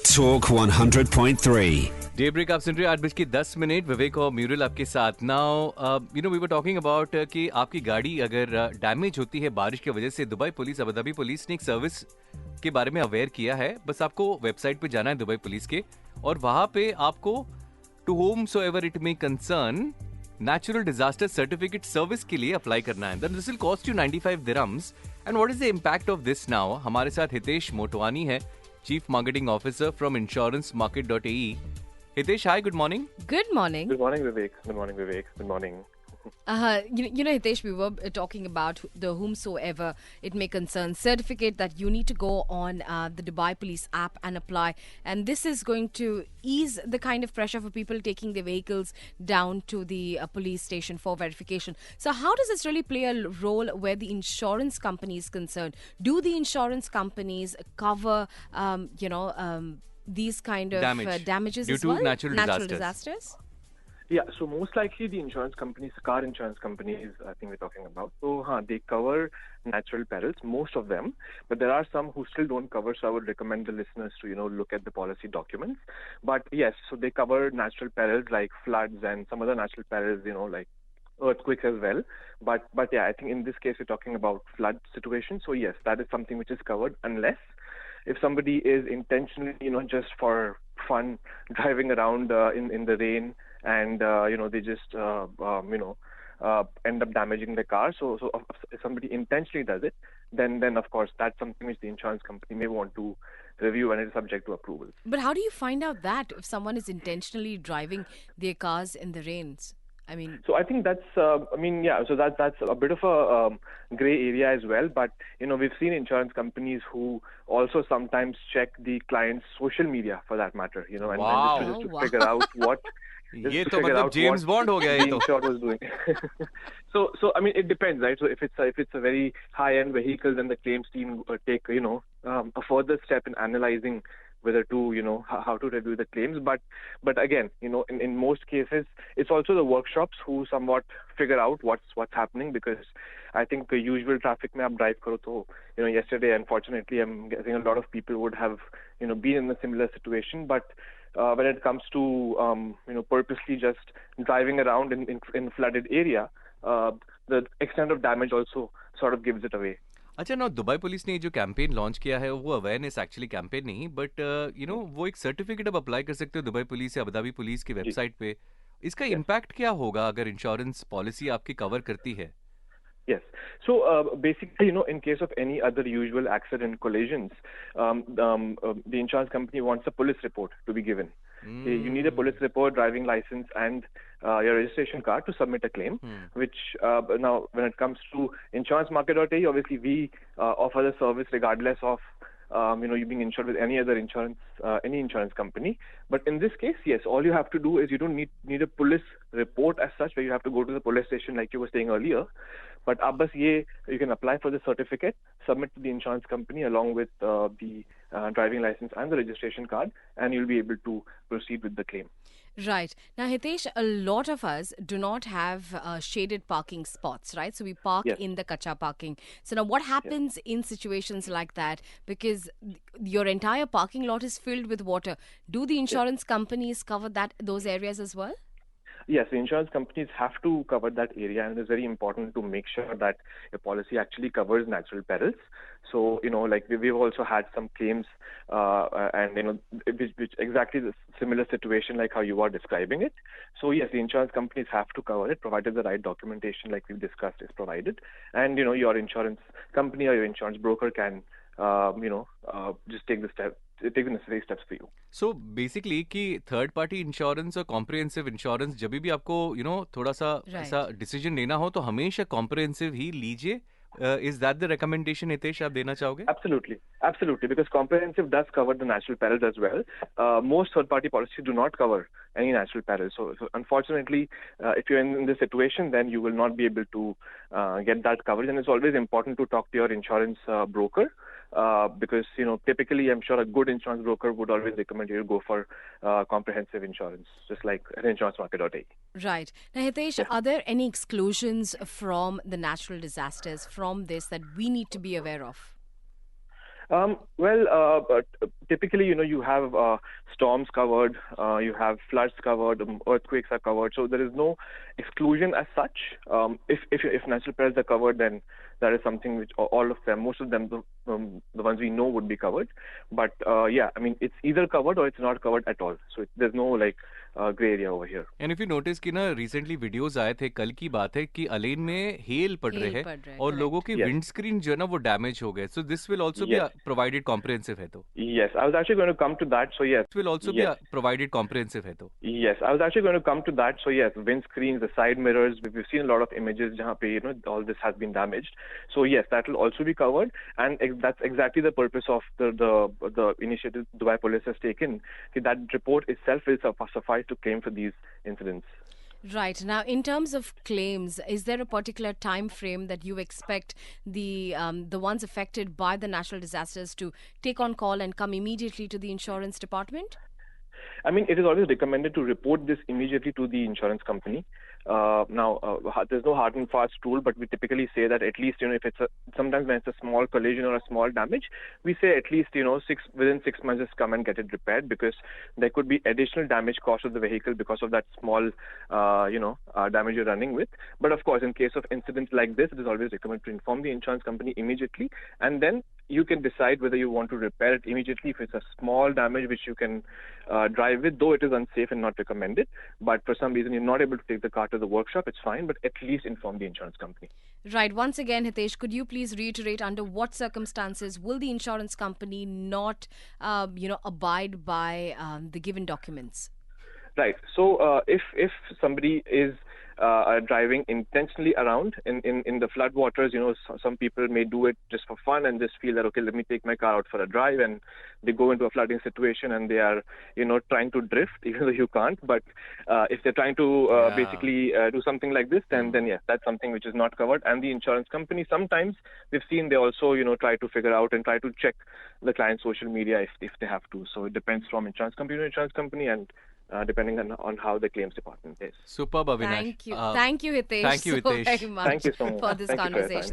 Talk 100.3. Day break आप सुन रहे हो 8:10 विवेक और म्यूरल आपके साथ. Now we were talking about कि आपकी गाड़ी अगर डैमेज होती है बारिश की वजह से, Dubai police, Abu Dhabi police ने एक सर्विस के बारे में अवेयर किया है. बस आपको वेबसाइट पे जाना है दुबई पुलिस के, और वहां पे आपको to whomsoever it may concern natural disaster certificate service के लिए अप्लाई करना है. This will cost you 95 dirhams. And what is the impact of this now? हमारे साथ हितेश मोटवानी है, chief marketing officer from InsuranceMarket.ae's. Hitesh, hi, good morning. Good morning. Good morning, Vivek. Good morning, Vivek. Good morning. You know, Hitesh, we were talking about the whomsoever it may concern certificate that you need to go on the Dubai Police app and apply. And this is going to ease the kind of pressure for people taking their vehicles down to the police station for verification. So how does this really play a role where the insurance company is concerned? Do the insurance companies cover, these kind of damages due as to well? natural disasters? Yeah, so most likely the insurance companies, car insurance companies, I think we're talking about. So, they cover natural perils, most of them, but there are some who still don't cover. So I would recommend the listeners to, look at the policy documents. But yes, so they cover natural perils like floods and some other natural perils, like earthquakes as well. But yeah, I think in this case we're talking about flood situation. So yes, that is something which is covered, unless if somebody is intentionally, just for fun, driving around in the rain and, they just, end up damaging the car. So if somebody intentionally does it, then of course that's something which the insurance company may want to review and is subject to approval. But how do you find out that if someone is intentionally driving their cars in the rains? So I think that's, so that's a bit of a gray area as well. But, we've seen insurance companies who also sometimes check the client's social media for that matter, and just to figure out what... ये तो मतलब James bond हो गया ये तो. Insured was doing. So it depends, right? So if it's a very high-end vehicle, then the claims team take a further step in analyzing whether to how to review the claims. But again, in most cases it's also the workshops who somewhat figure out what's happening, because I think the usual traffic mein aap drive karo to yesterday unfortunately I'm guessing a lot of people would have been in a similar situation. But when it comes to purposely just driving around in flooded area, the extent of damage also sort of gives it away. अच्छा ना, Dubai police ने जो campaign launch किया है वो awareness actually campaign नहीं, but वो एक सर्टिफिकेट अब अप्लाई कर सकते हो दुबई पुलिस या अबू धाबी पुलिस की वेबसाइट पे. इसका इम्पैक्ट क्या होगा अगर इंश्योरेंस पॉलिसी आपकी कवर करती है? Yes. So basically, in case of any other usual accident collisions, the insurance company wants a police report to be given. You need a police report, driving license, and your registration card to submit a claim. Which now, when it comes to InsuranceMarket.ae's, obviously we offer the service regardless of you being insured with any other any insurance company. But in this case, yes, all you have to do is you don't need a police report as such, where you have to go to the police station like you were saying earlier. But you can apply for the certificate, submit to the insurance company along with the driving license and the registration card, and you'll be able to proceed with the claim. Right. Now, Hitesh, a lot of us do not have shaded parking spots, right? So we park in the kacha parking. So now what happens in situations like that? Because your entire parking lot is filled with water. Do the insurance companies cover those areas as well? Yes, the insurance companies have to cover that area, and it's very important to make sure that your policy actually covers natural perils. So, we've also had some claims, and, which exactly the similar situation like how you are describing it. So, yes, the insurance companies have to cover it, provided the right documentation like we've discussed is provided. And, your insurance company or your insurance broker can, just take the necessary steps for you. So basically कि third party insurance और comprehensive insurance जब भी आपको थोड़ा सा ऐसा decision लेना हो तो हमेशा कॉम्प्रिहेंसिव ही लीजिए. Is that the recommendation, Hitesh, आप देना चाहोगे? Absolutely, because comprehensive does cover the natural perils as well. Most third-party policies do not cover any natural perils. So unfortunately, if you're in this situation, then you will not be able to get that coverage. And it's always important to talk to your insurance broker, because typically, I'm sure a good insurance broker would always recommend you to go for comprehensive insurance, just like at InsuranceMarket.ae's. Right. Now, Hitesh, are there any exclusions from the natural disasters from this that we need to be aware of? But typically, you have storms covered, you have floods covered, earthquakes are covered. So there is no exclusion as such. If natural perils are covered, then that is something which all of them, most of them, the ones we know would be covered. But it's either covered or it's not covered at all. So there's no gray area over here. And if you notice कि ना recently videos आए थे, कल की बात है कि अलेन में हेल पड़ रहे हैं और लोगों की windscreen जो है ना वो damage हो गए. So this will also be provided comprehensive है तो. Yes, I was actually going to come to that. So yes, it will also be provided comprehensive है तो. Yes, I was actually going to come to that. So yes, windscreens, the side mirrors, we've seen a lot of images जहाँ पे all this has been damaged. So yes, that will also be covered, and that's exactly the purpose of the initiative Dubai Police has taken. That report itself will suffice to claim for these incidents. Right. Now, in terms of claims, is there a particular time frame that you expect the ones affected by the natural disasters to take on call and come immediately to the insurance department? I mean, it is always recommended to report this immediately to the insurance company. There's no hard and fast rule, but we typically say that at least, if it's sometimes when it's a small collision or a small damage, we say at least, within 6 months just come and get it repaired, because there could be additional damage cost of the vehicle because of that small, damage you're running with. But of course, in case of incidents like this, it is always recommended to inform the insurance company immediately, and then you can decide whether you want to repair it immediately if it's a small damage which you can drive with, though it is unsafe and not recommended. But for some reason you're not able to take the car to the workshop, it's fine, but at least inform the insurance company. Right. Once again, Hitesh, could you please reiterate under what circumstances will the insurance company not, abide by the given documents? Right. So if somebody is driving intentionally around in the flood waters, some people may do it just for fun and just feel that, okay, let me take my car out for a drive, and they go into a flooding situation and they are, trying to drift, even though you can't. But if they're trying to basically do something like this, then yes, that's something which is not covered. And the insurance company, sometimes we've seen they also, try to figure out and try to check the client's social media if they have to. So it depends from insurance company to insurance company, and depending on how the claims department is. Superb, Avinash. Thank you, Hitesh. Thank you, Hitesh. So very much Thank you so much for this Thank you for your conversation. time.